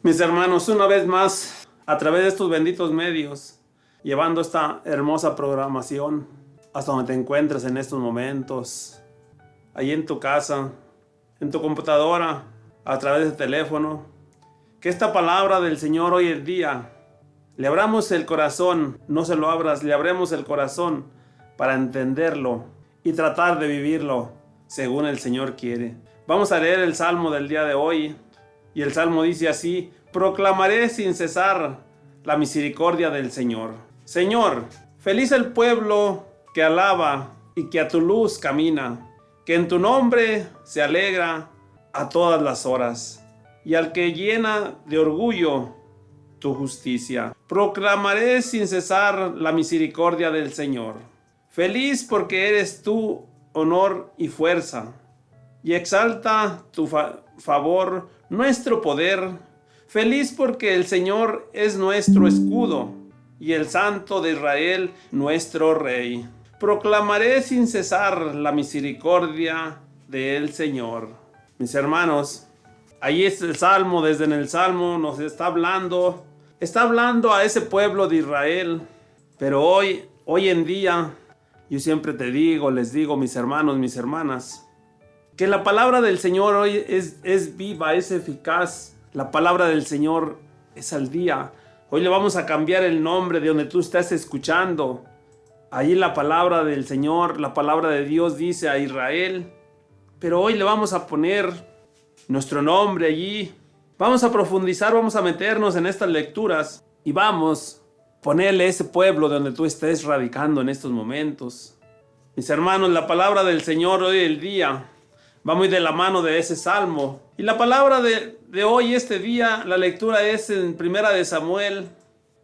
Mis hermanos, una vez más, a través de estos benditos medios, llevando esta hermosa programación hasta donde te encuentres en estos momentos, ahí en tu casa, en tu computadora, a través del teléfono, que esta palabra del Señor hoy en día, le abramos el corazón, no se lo abras, le abremos el corazón para entenderlo y tratar de vivirlo según el Señor quiere. Vamos a leer el Salmo del día de hoy. Y el Salmo dice así: proclamaré sin cesar la misericordia del Señor. Señor, feliz el pueblo que alaba y que a tu luz camina, que en tu nombre se alegra a todas las horas, y al que llena de orgullo tu justicia. Proclamaré sin cesar la misericordia del Señor. Feliz porque eres tú honor y fuerza, y exalta tu favor nuestro poder. Feliz porque el Señor es nuestro escudo y el Santo de Israel nuestro Rey. Proclamaré sin cesar la misericordia del Señor. Mis hermanos, ahí es el Salmo. Desde en el Salmo nos está hablando a ese pueblo de Israel. Pero hoy en día, yo siempre les digo, mis hermanos, mis hermanas, que la palabra del Señor hoy es viva, es eficaz. La palabra del Señor es al día. Hoy le vamos a cambiar el nombre de donde tú estás escuchando. Ahí la palabra del Señor, la palabra de Dios dice a Israel. Pero hoy le vamos a poner nuestro nombre allí. Vamos a profundizar, vamos a meternos en estas lecturas. Y vamos a ponerle ese pueblo donde tú estés radicando en estos momentos. Mis hermanos, la palabra del Señor hoy el día va muy de la mano de ese salmo. Y la palabra de hoy, este día, la lectura es en 1 de Samuel,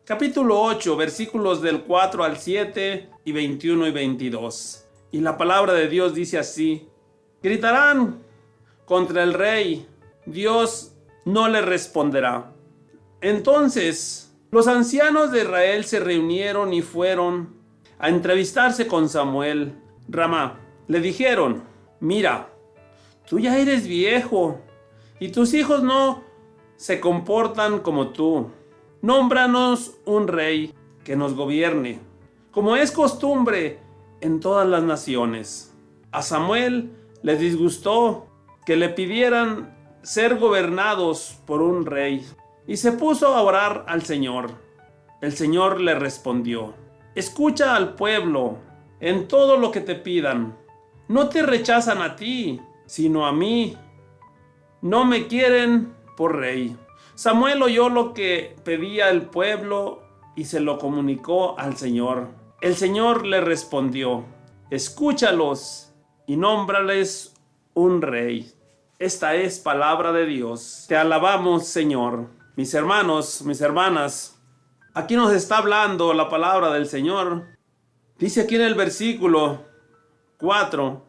capítulo 8, versículos del 4 al 7 y 21 y 22. Y la palabra de Dios dice así: gritarán contra el rey, Dios no le responderá. Entonces los ancianos de Israel se reunieron y fueron a entrevistarse con Samuel. Ramá, le dijeron: mira, tú ya eres viejo y tus hijos no se comportan como tú. Nómbranos un rey que nos gobierne, como es costumbre en todas las naciones. A Samuel le disgustó que le pidieran ser gobernados por un rey y se puso a orar al Señor. El Señor le respondió: escucha al pueblo en todo lo que te pidan. No te rechazan a ti, sino a mí. No me quieren por rey. Samuel oyó lo que pedía el pueblo y se lo comunicó al Señor. El Señor le respondió: escúchalos y nómbrales un rey. Esta es palabra de Dios. Te alabamos, Señor. Mis hermanos, mis hermanas, aquí nos está hablando la palabra del Señor. Dice aquí en el versículo 4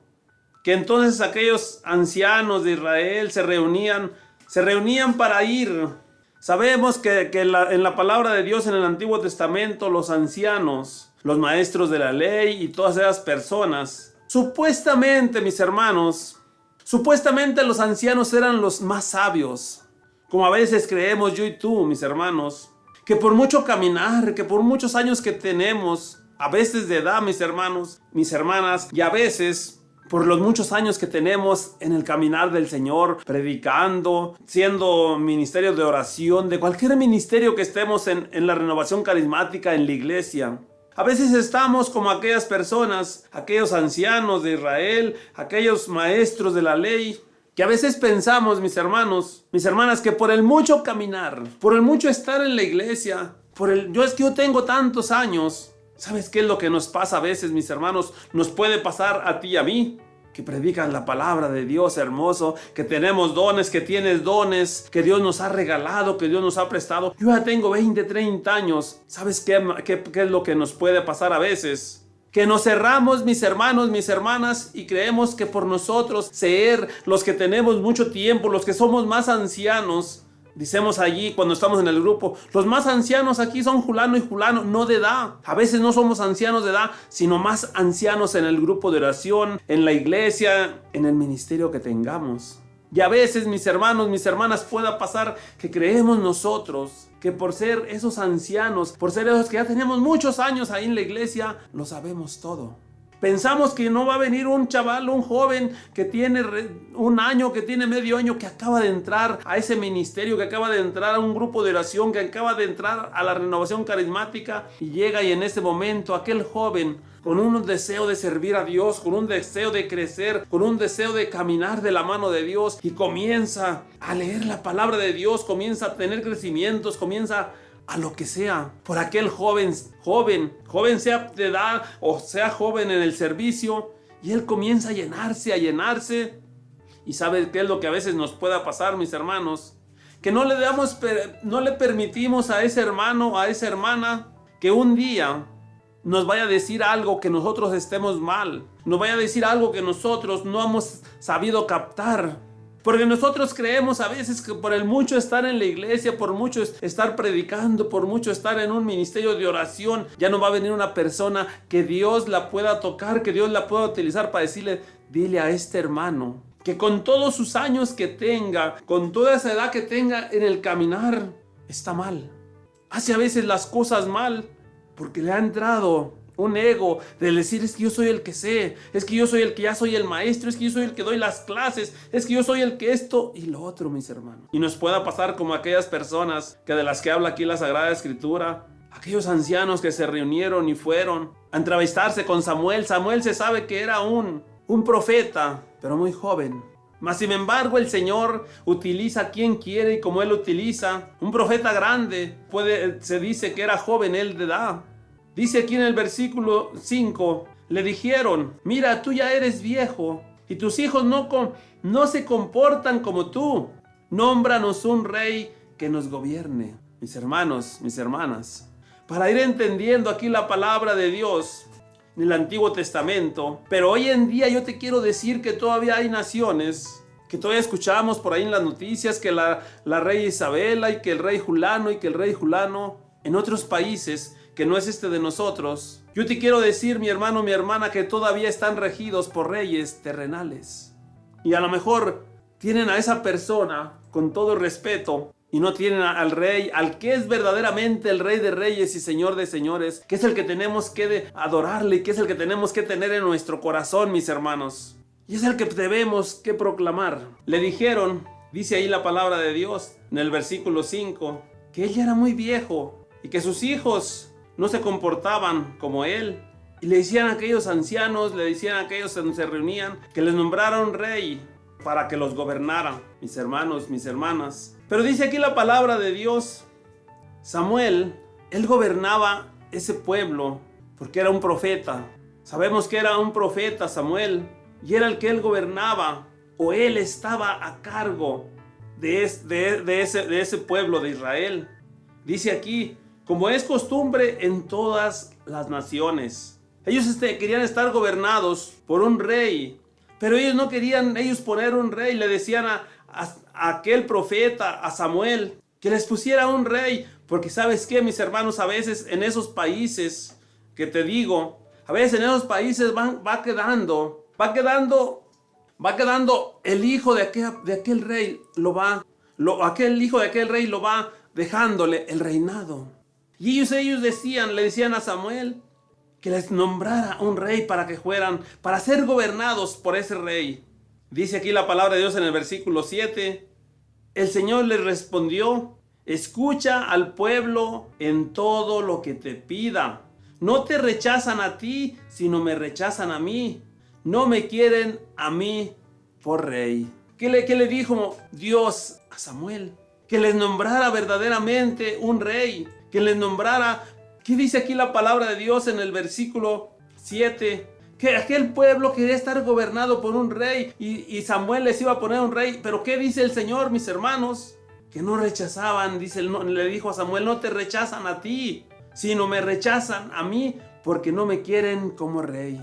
que entonces aquellos ancianos de Israel se reunían para ir. Sabemos que en la palabra de Dios en el Antiguo Testamento, los ancianos, los maestros de la ley y todas esas personas, supuestamente, mis hermanos, supuestamente los ancianos eran los más sabios. Como a veces creemos yo y tú, mis hermanos, que por mucho caminar, que por muchos años que tenemos, a veces de edad, mis hermanos, mis hermanas, y a veces por los muchos años que tenemos en el caminar del Señor, predicando, siendo ministerio de oración, de cualquier ministerio que estemos en la renovación carismática en la iglesia. A veces estamos como aquellas personas, aquellos ancianos de Israel, aquellos maestros de la ley, que a veces pensamos, mis hermanos, mis hermanas, que por el mucho caminar, por el mucho estar en la iglesia, yo tengo tantos años. ¿Sabes qué es lo que nos pasa a veces, mis hermanos? Nos puede pasar a ti y a mí, que predican la palabra de Dios hermoso, que tenemos dones, que tienes dones, que Dios nos ha regalado, que Dios nos ha prestado. Yo ya tengo 20, 30 años. ¿Sabes qué es lo que nos puede pasar a veces? Que nos cerramos, mis hermanos, mis hermanas, y creemos que por nosotros ser los que tenemos mucho tiempo, los que somos más ancianos, decimos allí cuando estamos en el grupo, los más ancianos aquí son fulano y fulano, no de edad. A veces no somos ancianos de edad, sino más ancianos en el grupo de oración, en la iglesia, en el ministerio que tengamos. Y a veces, mis hermanos, mis hermanas, pueda pasar que creemos nosotros que por ser esos ancianos, por ser esos que ya tenemos muchos años ahí en la iglesia, lo sabemos todo. Pensamos que no va a venir un chaval, un joven que tiene un año, que tiene medio año, que acaba de entrar a ese ministerio, que acaba de entrar a un grupo de oración, que acaba de entrar a la renovación carismática, y llega y en ese momento aquel joven con un deseo de servir a Dios, con un deseo de crecer, con un deseo de caminar de la mano de Dios, y comienza a leer la palabra de Dios, comienza a tener crecimientos, comienza a lo que sea, por aquel joven sea de edad o sea joven en el servicio, y él comienza a llenarse, y ¿sabe qué es lo que a veces nos pueda pasar, mis hermanos? Que no le permitimos a ese hermano, a esa hermana, que un día nos vaya a decir algo que nosotros estemos mal, nos vaya a decir algo que nosotros no hemos sabido captar. Porque nosotros creemos a veces que por el mucho estar en la iglesia, por mucho estar predicando, por mucho estar en un ministerio de oración, ya no va a venir una persona que Dios la pueda tocar, que Dios la pueda utilizar para decirle: dile a este hermano que con todos sus años que tenga, con toda esa edad que tenga en el caminar, está mal. Hace a veces las cosas mal porque le ha entrado un ego de decir: es que yo soy el que sé, es que yo soy el que ya soy el maestro, es que yo soy el que doy las clases, es que yo soy el que esto y lo otro, mis hermanos. Y nos pueda pasar como aquellas personas que de las que habla aquí la Sagrada Escritura, aquellos ancianos que se reunieron y fueron a entrevistarse con Samuel. Samuel se sabe que era un profeta, pero muy joven. Mas sin embargo el Señor utiliza a quien quiere y como Él utiliza. Un profeta grande, se dice que era joven él de edad. Dice aquí en el versículo 5, le dijeron: mira, tú ya eres viejo y tus hijos no se comportan como tú. Nómbranos un rey que nos gobierne. Mis hermanos, mis hermanas, para ir entendiendo aquí la palabra de Dios en el Antiguo Testamento, pero hoy en día yo te quiero decir que todavía hay naciones que todavía escuchamos por ahí en las noticias que la reina Isabela y que el rey Julano y que el rey Julano en otros países que no es de nosotros. Yo te quiero decir, mi hermano, mi hermana, que todavía están regidos por reyes terrenales. Y a lo mejor tienen a esa persona con todo respeto y no tienen al rey, al que es verdaderamente el rey de reyes y señor de señores, que es el que tenemos que adorarle y que es el que tenemos que tener en nuestro corazón, mis hermanos. Y es el que debemos que proclamar. Le dijeron, dice ahí la palabra de Dios en el versículo 5, que él ya era muy viejo y que sus hijos no se comportaban como él. Y le decían a aquellos ancianos, le decían a aquellos que se reunían, que les nombrara un rey para que los gobernara, mis hermanos, mis hermanas. Pero dice aquí la palabra de Dios, Samuel, él gobernaba ese pueblo porque era un profeta. Sabemos que era un profeta Samuel, y era el que él gobernaba, o él estaba a cargo de ese pueblo de Israel. Dice aquí: como es costumbre en todas las naciones. Ellos querían estar gobernados por un rey, pero ellos no querían poner un rey. Le decían a aquel profeta, a Samuel, que les pusiera un rey, porque ¿sabes qué, mis hermanos? A veces en esos países que te digo, a veces en esos países va quedando el hijo de aquel rey, aquel hijo de aquel rey lo va dejándole el reinado. Y ellos le decían a Samuel que les nombrara un rey para ser gobernados por ese rey. Dice aquí la palabra de Dios en el versículo 7. El Señor les respondió: escucha al pueblo en todo lo que te pida. No te rechazan a ti, sino me rechazan a mí. No me quieren a mí por rey. ¿Qué le dijo Dios a Samuel? Que les nombrara verdaderamente un rey. Que les nombrara, ¿qué dice aquí la palabra de Dios en el versículo 7? Que aquel pueblo quería estar gobernado por un rey y Samuel les iba a poner un rey. Pero ¿qué dice el Señor, mis hermanos? Que no rechazaban, le dijo a Samuel: no te rechazan a ti, sino me rechazan a mí porque no me quieren como rey.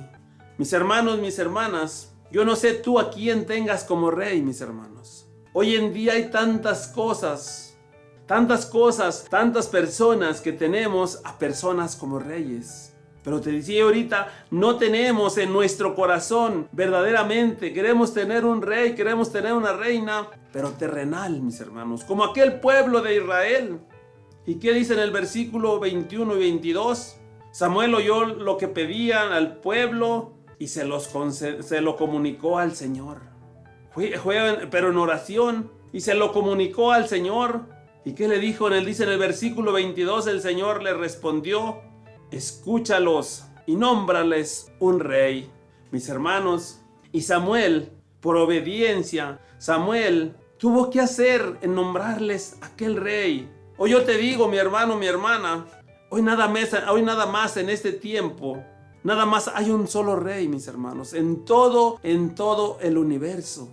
Mis hermanos, mis hermanas, yo no sé tú a quién tengas como rey, mis hermanos. Hoy en día hay tantas cosas, tantas personas que tenemos a personas como reyes. Pero te decía ahorita, no tenemos en nuestro corazón verdaderamente, queremos tener un rey, queremos tener una reina, pero terrenal, mis hermanos, como aquel pueblo de Israel. ¿Y qué dice en el versículo 21 y 22? Samuel oyó lo que pedían al pueblo y se lo comunicó al Señor. Pero en oración, y se lo comunicó al Señor. ¿Y qué le dijo? Dice en el versículo 22, el Señor le respondió: escúchalos y nómbrales un rey. Mis hermanos, y Samuel, por obediencia, Samuel tuvo que hacer en nombrarles aquel rey. Hoy yo te digo, mi hermano, mi hermana, hoy nada más en este tiempo, nada más hay un solo rey, mis hermanos, en todo el universo.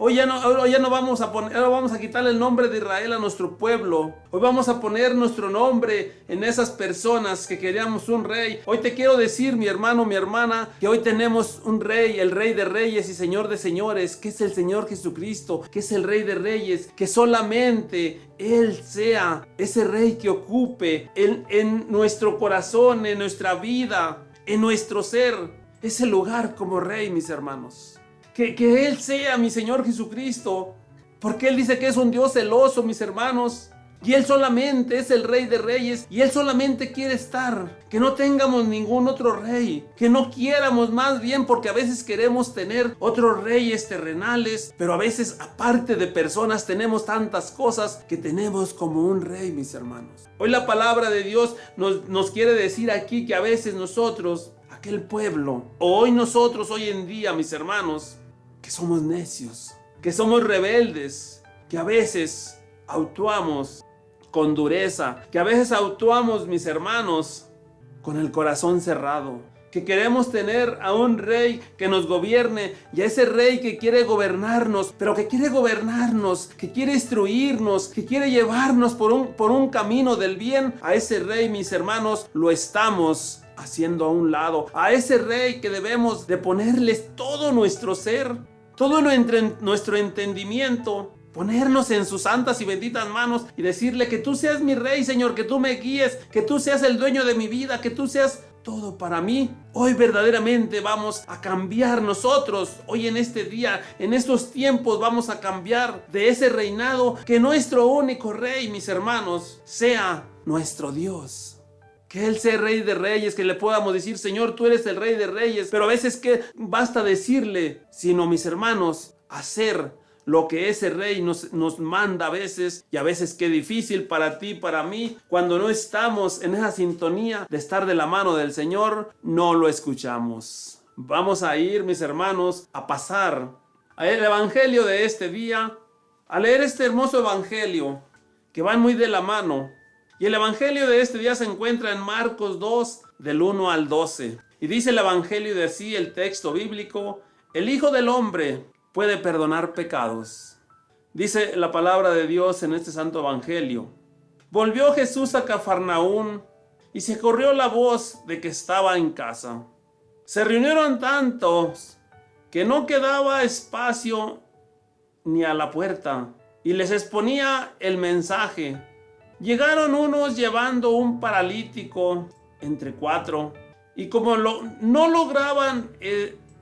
Hoy ya no vamos a quitarle el nombre de Israel a nuestro pueblo. Hoy vamos a poner nuestro nombre en esas personas que queríamos un rey. Hoy te quiero decir, mi hermano, mi hermana, que hoy tenemos un rey, el Rey de Reyes y Señor de Señores, que es el Señor Jesucristo, que es el Rey de Reyes, que solamente Él sea ese rey que ocupe en nuestro corazón, en nuestra vida, en nuestro ser, ese lugar como rey, mis hermanos. Que Él sea mi Señor Jesucristo, porque Él dice que es un Dios celoso, mis hermanos, y Él solamente es el Rey de Reyes, y Él solamente quiere estar, que no tengamos ningún otro rey, que no quiéramos, más bien, porque a veces queremos tener otros reyes terrenales, pero a veces, aparte de personas, tenemos tantas cosas que tenemos como un rey, mis hermanos. Hoy la palabra de Dios nos quiere decir aquí que a veces nosotros, aquel pueblo, hoy en día, mis hermanos, que somos necios, que somos rebeldes, que a veces actuamos con dureza, que a veces actuamos, mis hermanos, con el corazón cerrado, que queremos tener a un rey que nos gobierne, y a ese rey que quiere gobernarnos, pero que quiere gobernarnos, que quiere instruirnos, que quiere llevarnos por un camino del bien. A ese rey, mis hermanos, lo estamos haciendo a un lado. A ese rey que debemos de ponerles todo nuestro ser, todo nuestro entendimiento, ponernos en sus santas y benditas manos y decirle: que tú seas mi rey, Señor, que tú me guíes, que tú seas el dueño de mi vida, que tú seas todo para mí. Hoy verdaderamente vamos a cambiar nosotros, hoy en este día, en estos tiempos, vamos a cambiar de ese reinado, que nuestro único rey, mis hermanos, sea nuestro Dios. Que Él sea Rey de Reyes, que le podamos decir: Señor, tú eres el Rey de Reyes. Pero a veces que basta decirle, sino, mis hermanos, hacer lo que ese Rey nos manda a veces. Y a veces qué difícil para ti, para mí, cuando no estamos en esa sintonía de estar de la mano del Señor, no lo escuchamos. Vamos a ir, mis hermanos, a pasar al Evangelio de este día, a leer este hermoso Evangelio, que van muy de la mano. Y el Evangelio de este día se encuentra en Marcos 2, del 1 al 12. Y dice el Evangelio de así, el texto bíblico: el Hijo del Hombre puede perdonar pecados. Dice la palabra de Dios en este santo Evangelio: volvió Jesús a Cafarnaún y se corrió la voz de que estaba en casa. Se reunieron tantos que no quedaba espacio ni a la puerta, y les exponía el mensaje. Llegaron unos llevando un paralítico entre 4, y como no lograban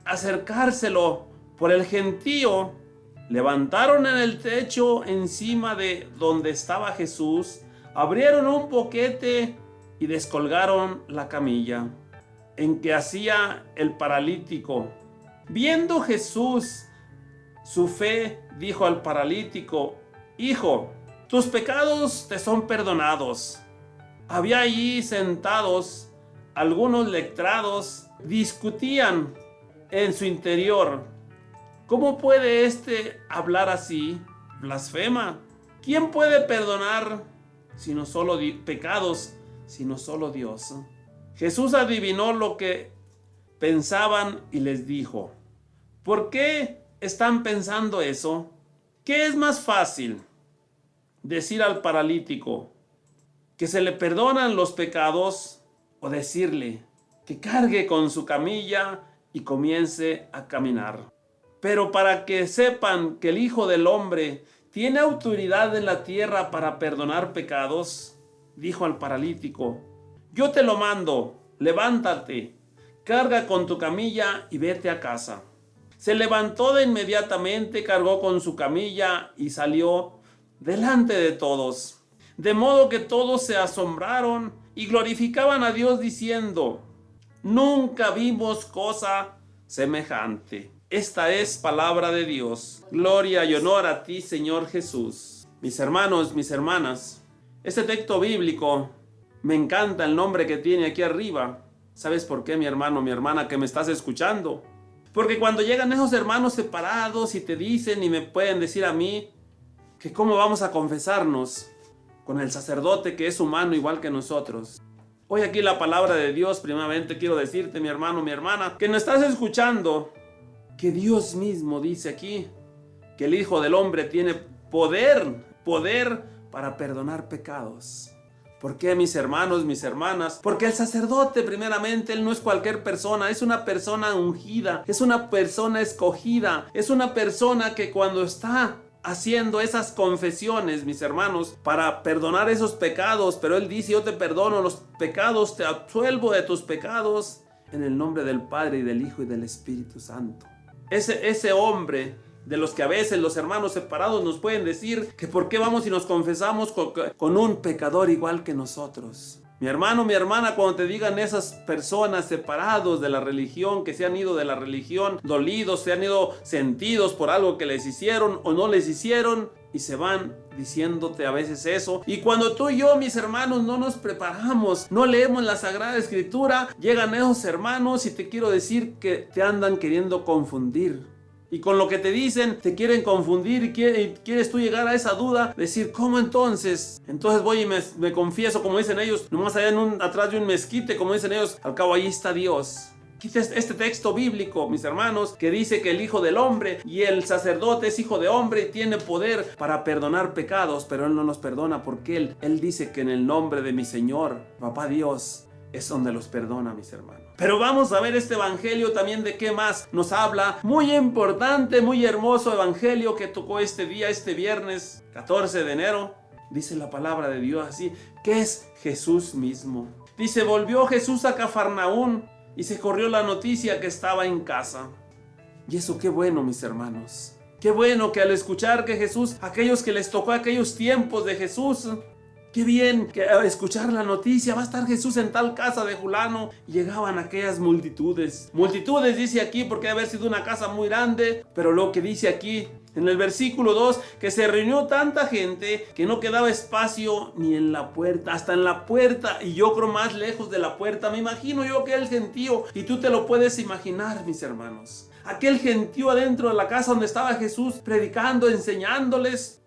acercárselo por el gentío, levantaron en el techo encima de donde estaba Jesús, abrieron un boquete y descolgaron la camilla en que hacía el paralítico. Viendo Jesús su fe, dijo al paralítico: hijo, tus pecados te son perdonados. Había allí sentados algunos letrados, discutían en su interior: ¿cómo puede éste hablar así? Blasfema. ¿Quién puede perdonar pecados sino solo Dios? Jesús adivinó lo que pensaban y les dijo: ¿por qué están pensando eso? ¿Qué es más fácil? ¿Decir al paralítico que se le perdonan los pecados, o decirle que cargue con su camilla y comience a caminar? Pero para que sepan que el Hijo del Hombre tiene autoridad en la tierra para perdonar pecados, dijo al paralítico: yo te lo mando, levántate, carga con tu camilla y vete a casa. Se levantó de inmediatamente, cargó con su camilla y salió delante de todos. De modo que todos se asombraron y glorificaban a Dios diciendo: nunca vimos cosa semejante. Esta es palabra de Dios. Gloria y honor a ti, Señor Jesús. Mis hermanos, mis hermanas, este texto bíblico, me encanta el nombre que tiene aquí arriba. ¿Sabes por qué, mi hermano, mi hermana, que me estás escuchando? Porque cuando llegan esos hermanos separados y te dicen y me pueden decir a mí que cómo vamos a confesarnos con el sacerdote que es humano igual que nosotros. Hoy aquí la palabra de Dios, primeramente quiero decirte, mi hermano, mi hermana, que no estás escuchando, que Dios mismo dice aquí que el Hijo del Hombre tiene poder para perdonar pecados. ¿Por qué, mis hermanos, mis hermanas? Porque el sacerdote, primeramente, él no es cualquier persona, es una persona ungida, es una persona escogida, es una persona que cuando está haciendo esas confesiones, mis hermanos, para perdonar esos pecados, pero él dice: yo te perdono los pecados, te absuelvo de tus pecados, en el nombre del Padre y del Hijo y del Espíritu Santo. Ese hombre, de los que a veces los hermanos separados nos pueden decir que por qué vamos y nos confesamos con un pecador igual que nosotros. Mi hermano, mi hermana, cuando te digan esas personas separados de la religión, que se han ido de la religión, dolidos, se han ido sentidos por algo que les hicieron o no les hicieron, y se van diciéndote a veces eso. Y cuando tú y yo, mis hermanos, no nos preparamos, no leemos la Sagrada Escritura, llegan esos hermanos y te quiero decir que te andan queriendo confundir. Y con lo que te dicen, te quieren confundir y quieres tú llegar a esa duda, decir: ¿cómo entonces? Entonces voy y me confieso, como dicen ellos, nomás allá atrás de un mezquite, como dicen ellos, al cabo ahí está Dios. Quita este texto bíblico, mis hermanos, que dice que el Hijo del Hombre y el sacerdote es hijo de hombre y tiene poder para perdonar pecados, pero Él no los perdona porque Él dice que en el nombre de mi Señor, Papá Dios, es donde los perdona, mis hermanos. Pero vamos a ver este evangelio también de qué más nos habla. Muy importante, muy hermoso evangelio que tocó este día, este viernes 14 de enero. Dice la palabra de Dios así, que es Jesús mismo. Dice: volvió Jesús a Cafarnaún y se corrió la noticia que estaba en casa. Y eso qué bueno, mis hermanos. Qué bueno que al escuchar que Jesús, aquellos que les tocó aquellos tiempos de Jesús, qué bien que al escuchar la noticia, va a estar Jesús en tal casa de fulano. Llegaban aquellas multitudes. Multitudes dice aquí porque debe haber sido una casa muy grande. Pero lo que dice aquí en el versículo 2, que se reunió tanta gente que no quedaba espacio ni en la puerta, hasta en la puerta. Y yo creo más lejos de la puerta. Me imagino yo aquel gentío, y tú te lo puedes imaginar, mis hermanos. Aquel gentío adentro de la casa donde estaba Jesús predicando, enseñándoles,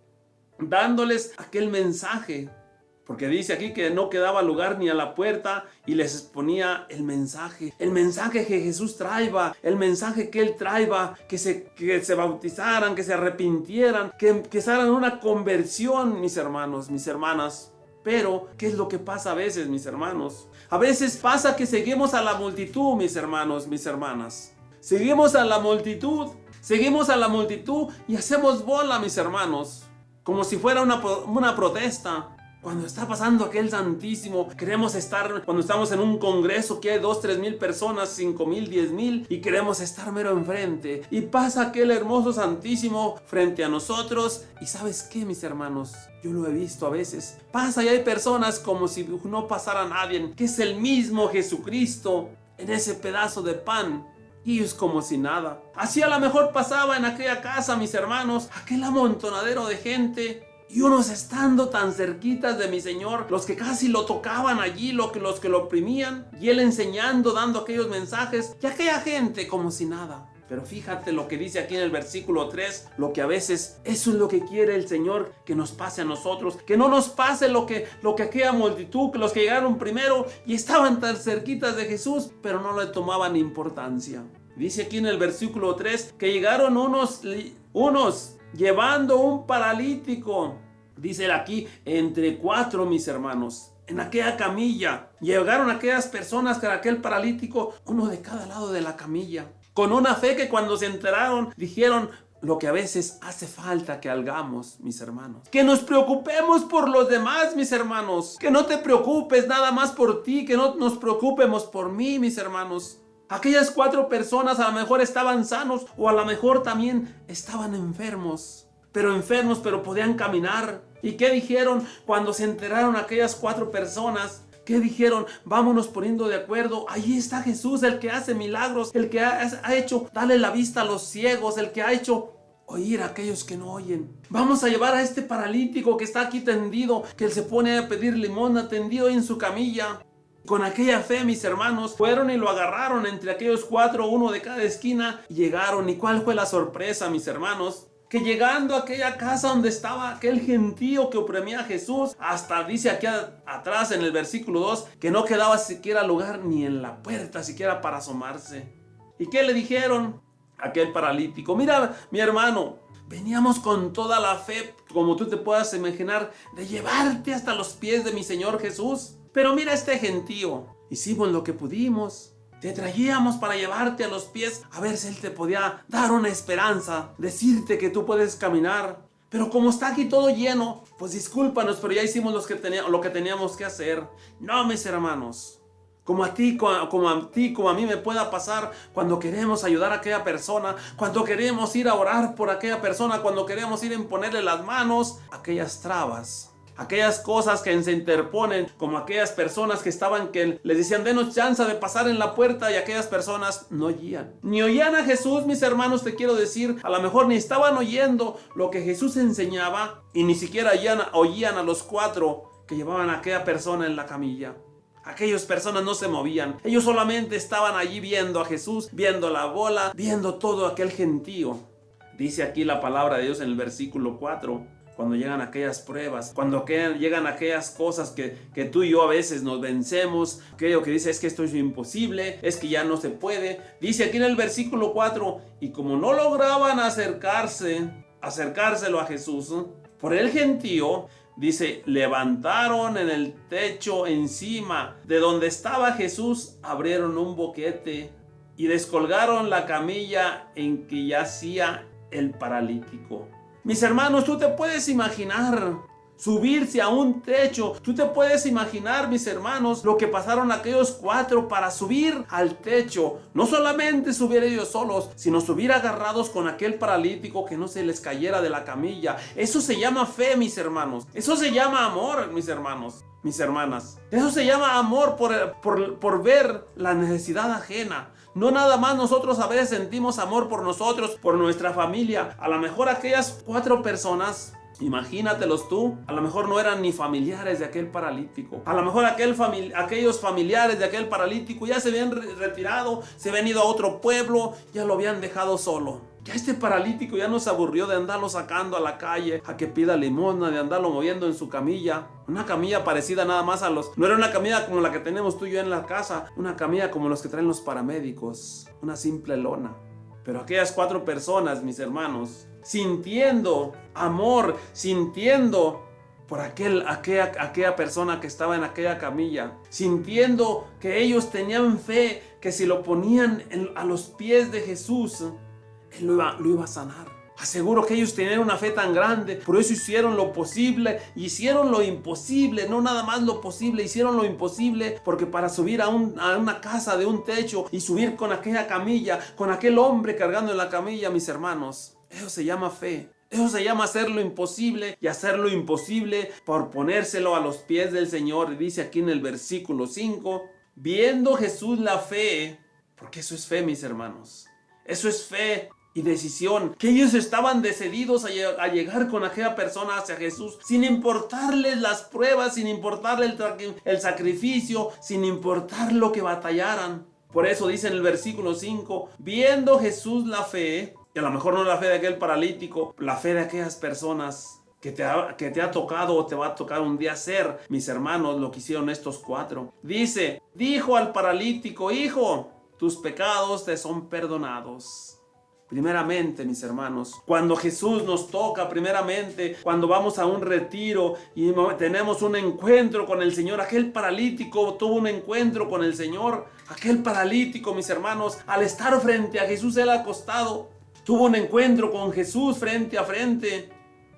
dándoles aquel mensaje. Porque dice aquí que no quedaba lugar ni a la puerta y les exponía el mensaje que Jesús traía, el mensaje que Él traía, que se bautizaran, que se arrepintieran, que se hagan una conversión, mis hermanos, mis hermanas. Pero, ¿qué es lo que pasa a veces, mis hermanos? A veces pasa que seguimos a la multitud, mis hermanos, mis hermanas. Seguimos a la multitud y hacemos bola, mis hermanos, como si fuera una protesta. Cuando está pasando aquel santísimo, queremos estar, cuando estamos en un congreso que hay 2,000, 3,000 personas, 5,000, 10,000, y queremos estar mero enfrente. Y pasa aquel hermoso santísimo frente a nosotros. Y ¿sabes qué, mis hermanos? Yo lo he visto a veces. Pasa y hay personas como si no pasara nadie, que es el mismo Jesucristo en ese pedazo de pan. Y es como si nada. Así a lo mejor pasaba en aquella casa, mis hermanos, aquel amontonadero de gente. Y unos estando tan cerquitas de mi Señor, los que casi lo tocaban allí, los que lo oprimían, y Él enseñando, dando aquellos mensajes, y aquella gente como si nada. Pero fíjate lo que dice aquí en el versículo 3, lo que a veces, eso es lo que quiere el Señor que nos pase a nosotros, que no nos pase lo que aquella multitud, que los que llegaron primero y estaban tan cerquitas de Jesús, pero no le tomaban importancia. Dice aquí en el versículo 3 que llegaron unos llevando un paralítico, dice aquí, entre 4, mis hermanos, en aquella camilla. Llegaron aquellas personas con aquel paralítico, uno de cada lado de la camilla, con una fe que cuando se enteraron, dijeron: lo que a veces hace falta que hagamos, mis hermanos. Que nos preocupemos por los demás, mis hermanos. Que no te preocupes nada más por ti, que no nos preocupemos por mí, mis hermanos. Aquellas 4 personas a lo mejor estaban sanos o a lo mejor también estaban enfermos, pero podían caminar. ¿Y qué dijeron cuando se enteraron aquellas 4 personas? ¿Qué dijeron? Vámonos poniendo de acuerdo. Ahí está Jesús, el que hace milagros, el que ha hecho darle la vista a los ciegos, el que ha hecho oír a aquellos que no oyen. Vamos a llevar a este paralítico que está aquí tendido, que él se pone a pedir limosna, tendido en su camilla. Con aquella fe, mis hermanos, fueron y lo agarraron entre aquellos 4, uno de cada esquina, y llegaron. ¿Y cuál fue la sorpresa, mis hermanos? Que llegando a aquella casa donde estaba aquel gentío que oprimía a Jesús, hasta dice aquí atrás en el versículo 2, que no quedaba siquiera lugar ni en la puerta, siquiera para asomarse. ¿Y qué le dijeron? Aquel paralítico: mira, mi hermano, veníamos con toda la fe, como tú te puedas imaginar, de llevarte hasta los pies de mi Señor Jesús. Pero mira este gentío, hicimos lo que pudimos. Te traíamos para llevarte a los pies, a ver si Él te podía dar una esperanza, decirte que tú puedes caminar. Pero como está aquí todo lleno, pues discúlpanos, pero ya hicimos lo que teníamos que hacer. No, mis hermanos, como a ti, como a mí me pueda pasar cuando queremos ayudar a aquella persona, cuando queremos ir a orar por aquella persona, cuando queremos ir a imponerle las manos, aquellas trabas, aquellas cosas que se interponen, como aquellas personas que les decían: denos chance de pasar en la puerta, y aquellas personas no oían. Ni oían a Jesús, mis hermanos, te quiero decir. A lo mejor ni estaban oyendo lo que Jesús enseñaba, y ni siquiera oían a los 4 que llevaban a aquella persona en la camilla. Aquellas personas no se movían. Ellos solamente estaban allí viendo a Jesús, viendo la bola, viendo todo aquel gentío. Dice aquí la palabra de Dios en el versículo 4. Cuando llegan aquellas pruebas, cuando llegan aquellas cosas que tú y yo a veces nos vencemos, aquello que dice: es que esto es imposible, es que ya no se puede. Dice aquí en el versículo 4, y como no lograban acercárselo a Jesús, por el gentío, dice, levantaron en el techo encima de donde estaba Jesús, abrieron un boquete y descolgaron la camilla en que yacía el paralítico. Mis hermanos, tú te puedes imaginar subirse a un techo. Tú te puedes imaginar, mis hermanos, lo que pasaron aquellos 4 para subir al techo. No solamente subir ellos solos, sino subir agarrados con aquel paralítico, que no se les cayera de la camilla. Eso se llama fe, mis hermanos. Eso se llama amor, mis hermanos, mis hermanas. Eso se llama amor por ver la necesidad ajena. No nada más nosotros a veces sentimos amor por nosotros, por nuestra familia. A lo mejor aquellas 4 personas, imagínatelos tú, a lo mejor no eran ni familiares de aquel paralítico. A lo mejor aquellos familiares de aquel paralítico ya se habían retirado, se habían ido a otro pueblo, ya lo habían dejado solo. Ya este paralítico ya no se aburrió de andarlo sacando a la calle, a que pida limosna, de andarlo moviendo en su camilla. Una camilla parecida nada más no era una camilla como la que tenemos tú y yo en la casa, una camilla como los que traen los paramédicos, una simple lona. Pero aquellas 4 personas, mis hermanos, sintiendo amor, sintiendo por aquella persona que estaba en aquella camilla, sintiendo que ellos tenían fe, que si lo ponían a los pies de Jesús, Él lo iba a sanar. Aseguro que ellos tenían una fe tan grande, por eso hicieron lo posible, hicieron lo imposible, no nada más lo posible, hicieron lo imposible, porque para subir a una casa de un techo y subir con aquella camilla, con aquel hombre cargando en la camilla, mis hermanos, eso se llama fe. Eso se llama hacer lo imposible, y hacer lo imposible por ponérselo a los pies del Señor. Dice aquí en el versículo 5, viendo Jesús la fe, porque eso es fe, mis hermanos, eso es fe y decisión, que ellos estaban decididos a llegar con aquella persona hacia Jesús, sin importarles las pruebas, sin importarle el sacrificio, sin importar lo que batallaran. Por eso dice en el versículo 5, viendo Jesús la fe, y a lo mejor no la fe de aquel paralítico, la fe de aquellas personas que te ha tocado o te va a tocar un día ser, mis hermanos, lo que hicieron estos 4. Dijo al paralítico: hijo, tus pecados te son perdonados. Primeramente, mis hermanos, cuando Jesús nos toca, primeramente, cuando vamos a un retiro y tenemos un encuentro con el Señor, aquel paralítico tuvo un encuentro con el Señor. Aquel paralítico, mis hermanos, al estar frente a Jesús, él acostado, tuvo un encuentro con Jesús frente a frente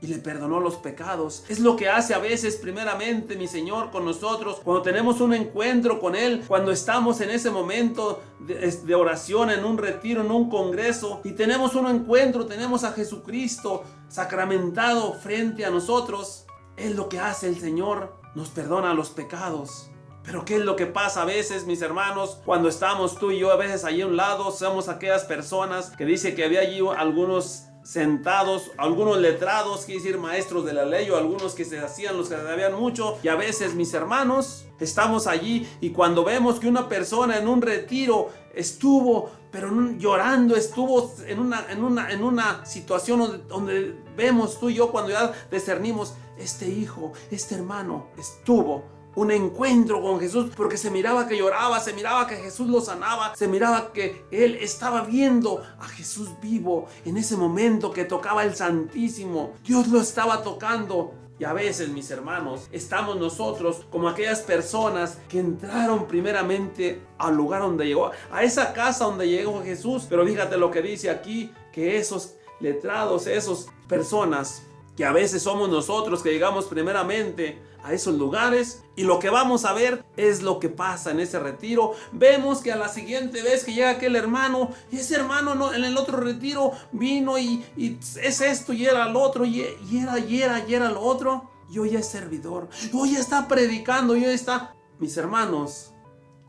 y le perdonó los pecados. Es lo que hace a veces primeramente mi Señor con nosotros cuando tenemos un encuentro con Él, cuando estamos en ese momento de oración, en un retiro, en un congreso, y tenemos un encuentro, tenemos a Jesucristo sacramentado frente a nosotros. Es lo que hace el Señor, nos perdona los pecados. Pero ¿qué es lo que pasa a veces, mis hermanos? Cuando estamos tú y yo a veces allí a un lado, somos aquellas personas que dice que había allí algunos sentados, algunos letrados, quiere decir maestros de la ley, o algunos que se hacían los que sabían mucho. Y a veces, mis hermanos, estamos allí y cuando vemos que una persona en un retiro estuvo, pero llorando, estuvo en una situación donde vemos tú y yo, cuando ya discernimos, este hijo, este hermano estuvo un encuentro con Jesús, porque se miraba que lloraba, se miraba que Jesús lo sanaba, se miraba que él estaba viendo a Jesús vivo en ese momento que tocaba el Santísimo. Dios lo estaba tocando. Y a veces, mis hermanos, estamos nosotros como aquellas personas que entraron primeramente al lugar donde llegó, a esa casa donde llegó Jesús. Pero fíjate lo que dice aquí, que esos letrados, esas personas que a veces somos nosotros que llegamos primeramente a esos lugares, y lo que vamos a ver es lo que pasa en ese retiro. Vemos que a la siguiente vez que llega aquel hermano, y ese hermano no, en el otro retiro vino y es esto y era lo otro y era lo otro, y hoy es servidor, hoy está predicando, y hoy está. Mis hermanos,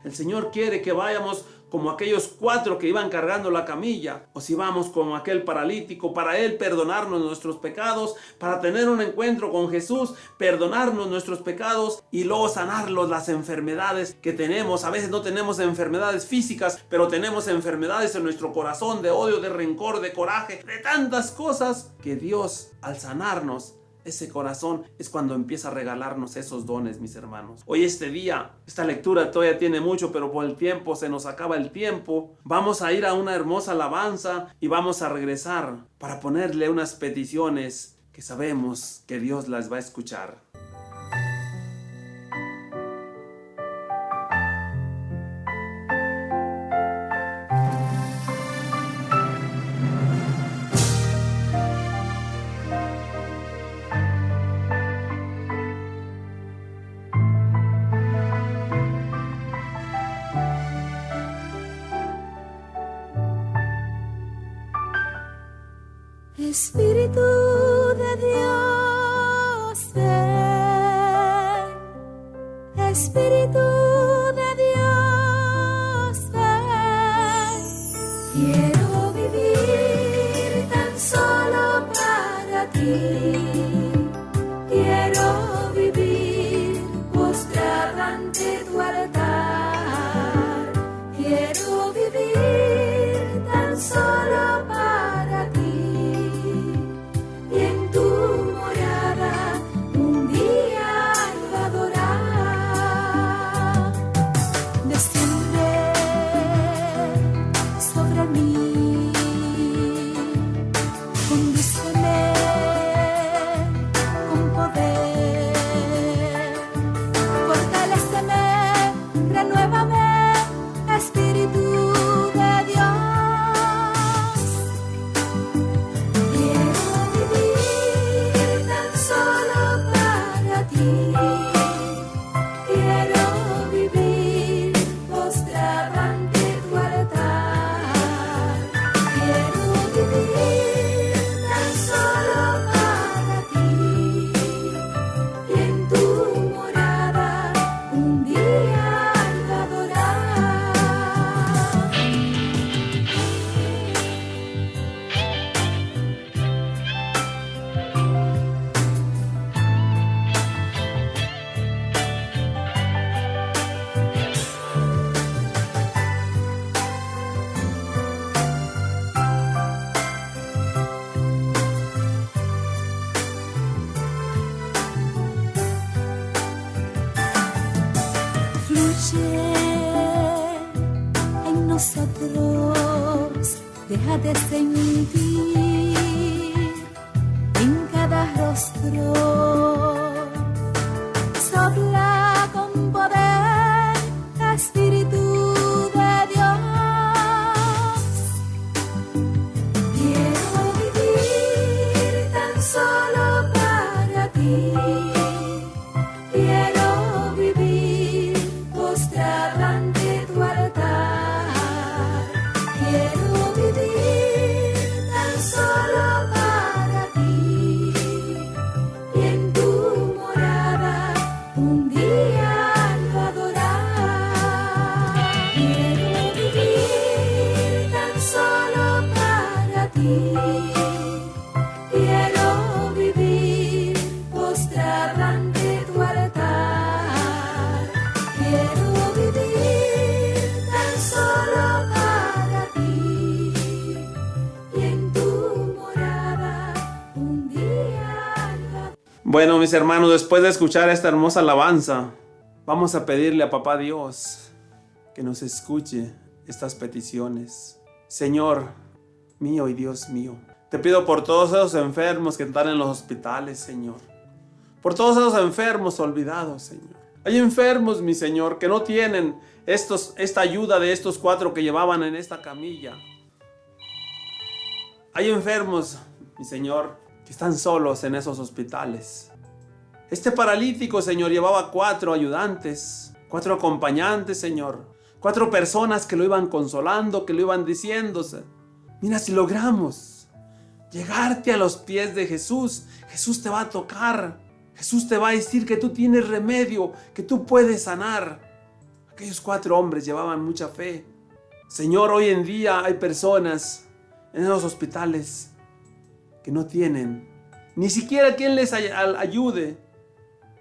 el Señor quiere que vayamos como aquellos 4 que iban cargando la camilla, o si vamos como aquel paralítico, para Él perdonarnos nuestros pecados, para tener un encuentro con Jesús, perdonarnos nuestros pecados y luego sanarlos las enfermedades que tenemos. A veces no tenemos enfermedades físicas, pero tenemos enfermedades en nuestro corazón, de odio, de rencor, de coraje, de tantas cosas que Dios, al sanarnos ese corazón, es cuando empieza a regalarnos esos dones, mis hermanos. Hoy este día, esta lectura todavía tiene mucho, pero por el tiempo, se nos acaba el tiempo. Vamos a ir a una hermosa alabanza y vamos a regresar para ponerle unas peticiones que sabemos que Dios las va a escuchar. Espíritu de Dios, ven. Espíritu de Dios, ven. Quiero vivir tan solo para ti. Quiero vivir postrada ante tu altar. Quiero vivir tan solo para ti. En nosotros, deja de sentir en cada rostro, sopla con poder, Espíritu de Dios. Quiero vivir postrada ante tu altar. Quiero vivir tan solo para ti. Y en tu morada un día lo adorar. Quiero vivir tan solo para ti. Quiero vivir postrada ante tu altar. Quiero vivir tan solo para ti. Y en tu morada un día lo Bueno, mis hermanos, después de escuchar esta hermosa alabanza, vamos a pedirle a Papá Dios que nos escuche estas peticiones. Señor mío y Dios mío, te pido por todos esos enfermos que están en los hospitales, Señor. Por todos esos enfermos olvidados, Señor. Hay enfermos, mi Señor, que no tienen esta ayuda de estos 4 que llevaban en esta camilla. Hay enfermos, mi Señor, que están solos en esos hospitales. Este paralítico, Señor, llevaba 4 ayudantes, 4 acompañantes, Señor. 4 personas que lo iban consolando, que lo iban diciéndose. Mira, si logramos llegarte a los pies de Jesús, Jesús te va a tocar. Jesús te va a decir que tú tienes remedio, que tú puedes sanar. Aquellos 4 hombres llevaban mucha fe. Señor, hoy en día hay personas en esos hospitales que no tienen ni siquiera quien les ayude.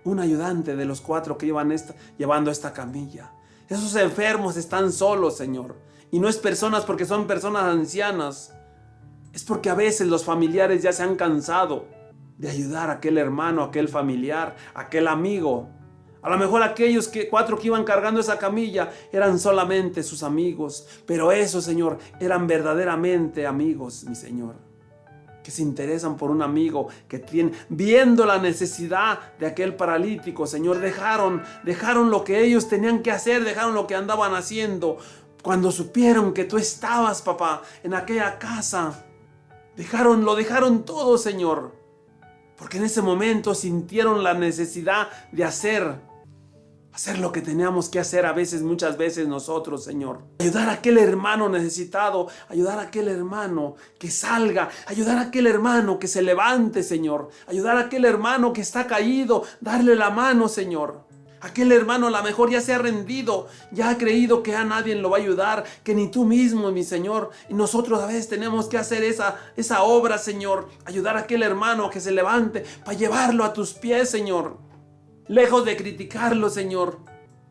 Un ayudante de los 4 que iban llevando esta camilla. Esos enfermos están solos, Señor. Y no es personas porque son personas ancianas. Es porque a veces los familiares ya se han cansado de ayudar a aquel hermano, a aquel familiar, a aquel amigo. A lo mejor aquellos 4 que iban cargando esa camilla eran solamente sus amigos. Pero esos, Señor, eran verdaderamente amigos, mi Señor. Que se interesan por un amigo que tiene, viendo la necesidad de aquel paralítico, Señor, dejaron lo que ellos tenían que hacer, dejaron lo que andaban haciendo. Cuando supieron que tú estabas, papá, en aquella casa, lo dejaron todo, Señor. Porque en ese momento sintieron la necesidad de hacer lo que teníamos que hacer muchas veces nosotros, Señor. Ayudar a aquel hermano necesitado, ayudar a aquel hermano que salga, ayudar a aquel hermano que se levante, Señor. Ayudar a aquel hermano que está caído, darle la mano, Señor. Aquel hermano a lo mejor ya se ha rendido, ya ha creído que a nadie lo va a ayudar, que ni tú mismo, mi Señor. Y nosotros a veces tenemos que hacer esa obra, Señor. Ayudar a aquel hermano que se levante para llevarlo a tus pies, Señor. Lejos de criticarlo, Señor,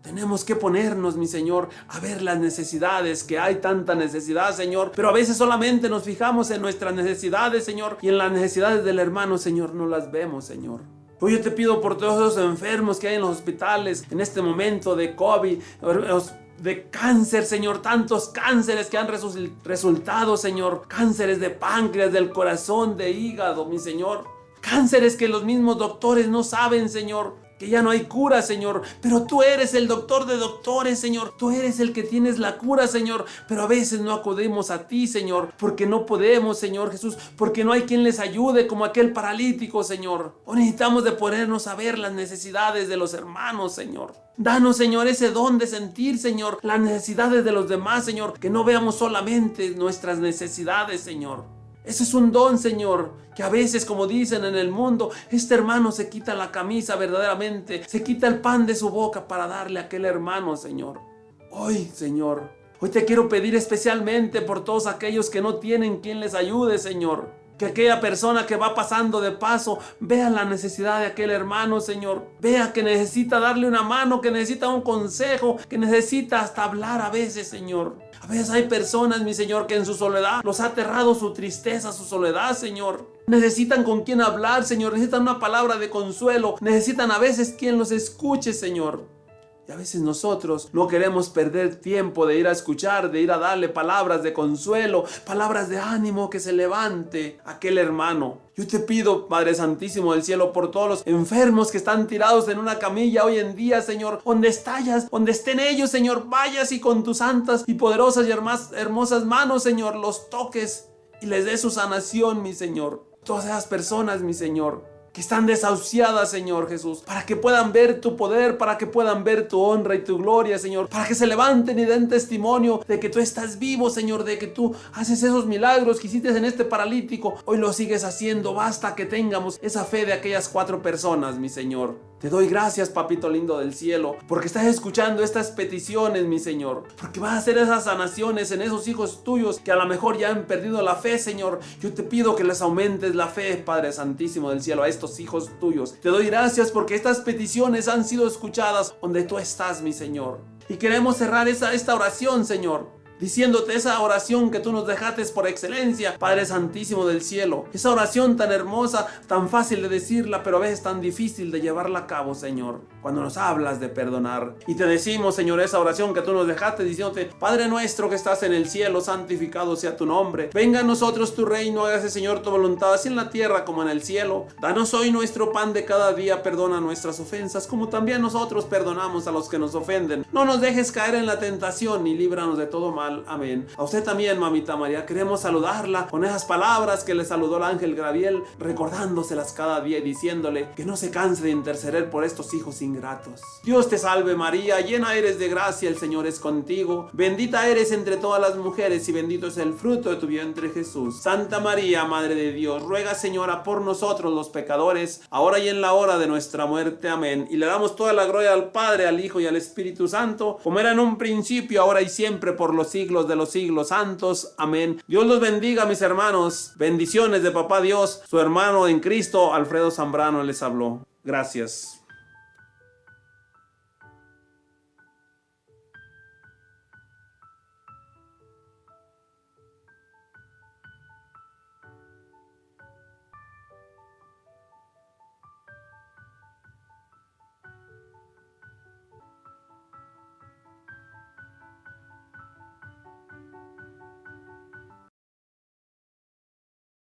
tenemos que ponernos, mi Señor, a ver las necesidades, que hay tanta necesidad, Señor. Pero a veces solamente nos fijamos en nuestras necesidades, Señor, y en las necesidades del hermano, Señor, no las vemos, Señor. Hoy yo te pido por todos esos enfermos que hay en los hospitales en este momento de COVID, de cáncer, Señor, tantos cánceres que han resultado, Señor. Cánceres de páncreas, del corazón, de hígado, mi Señor. Cánceres que los mismos doctores no saben, Señor. Que ya no hay cura, Señor, pero tú eres el doctor de doctores, Señor. Tú eres el que tienes la cura, Señor, pero a veces no acudimos a ti, Señor, porque no podemos, Señor Jesús, porque no hay quien les ayude como aquel paralítico, Señor. Hoy necesitamos de ponernos a ver las necesidades de los hermanos, Señor. Danos, Señor, ese don de sentir, Señor, las necesidades de los demás, Señor, que no veamos solamente nuestras necesidades, Señor. Ese es un don, Señor, que a veces, como dicen en el mundo, este hermano se quita la camisa verdaderamente, se quita el pan de su boca para darle a aquel hermano, Señor. Hoy, Señor, hoy te quiero pedir especialmente por todos aquellos que no tienen quien les ayude, Señor. Que aquella persona que va pasando de paso vea la necesidad de aquel hermano, Señor. Vea que necesita darle una mano, que necesita un consejo, que necesita hasta hablar a veces, Señor. A veces hay personas, mi Señor, que en su soledad los ha aterrado su tristeza, su soledad, Señor. Necesitan con quien hablar, Señor. Necesitan una palabra de consuelo. Necesitan a veces quien los escuche, Señor. Y a veces nosotros no queremos perder tiempo de ir a escuchar, de ir a darle palabras de consuelo, palabras de ánimo, que se levante aquel hermano. Yo te pido, Padre Santísimo del Cielo, por todos los enfermos que están tirados en una camilla hoy en día, Señor, donde estén ellos, Señor, vayas y con tus santas y poderosas y hermosas manos, Señor, los toques y les des su sanación, mi Señor. Todas esas personas, mi Señor, que están desahuciadas, Señor Jesús, para que puedan ver tu poder, para que puedan ver tu honra y tu gloria, Señor, para que se levanten y den testimonio de que tú estás vivo, Señor, de que tú haces esos milagros que hiciste en este paralítico, hoy lo sigues haciendo. Basta que tengamos esa fe de aquellas 4 personas, mi Señor. Te doy gracias, papito lindo del cielo, porque estás escuchando estas peticiones, mi Señor, porque vas a hacer esas sanaciones en esos hijos tuyos que a lo mejor ya han perdido la fe, Señor. Yo te pido que les aumentes la fe, Padre Santísimo del cielo, a estos hijos tuyos. Te doy gracias porque estas peticiones han sido escuchadas donde tú estás, mi Señor. Y queremos cerrar esta oración, Señor, diciéndote esa oración que tú nos dejaste por excelencia, Padre Santísimo del cielo. Esa oración tan hermosa, tan fácil de decirla, pero a veces tan difícil de llevarla a cabo, Señor. Cuando nos hablas de perdonar. Y te decimos, Señor, esa oración que tú nos dejaste diciéndote: Padre nuestro que estás en el cielo, santificado sea tu nombre. Venga a nosotros tu reino, hágase, Señor, tu voluntad, así en la tierra como en el cielo. Danos hoy nuestro pan de cada día, perdona nuestras ofensas, como también nosotros perdonamos a los que nos ofenden. No nos dejes caer en la tentación, ni líbranos de todo mal. Amén. A usted también, mamita María, queremos saludarla con esas palabras que le saludó el ángel Gabriel, recordándoselas cada día y diciéndole que no se canse de interceder por estos hijos ingratos. Dios te salve María, llena eres de gracia, el Señor es contigo. Bendita eres entre todas las mujeres y bendito es el fruto de tu vientre Jesús. Santa María, Madre de Dios, ruega, Señora, por nosotros los pecadores, ahora y en la hora de nuestra muerte. Amén. Y le damos toda la gloria al Padre, al Hijo y al Espíritu Santo, como era en un principio, ahora y siempre, por los siglos de los siglos santos. Amén. Dios los bendiga, mis hermanos. Bendiciones de Papá Dios. Su hermano en Cristo, Alfredo Zambrano, les habló. Gracias.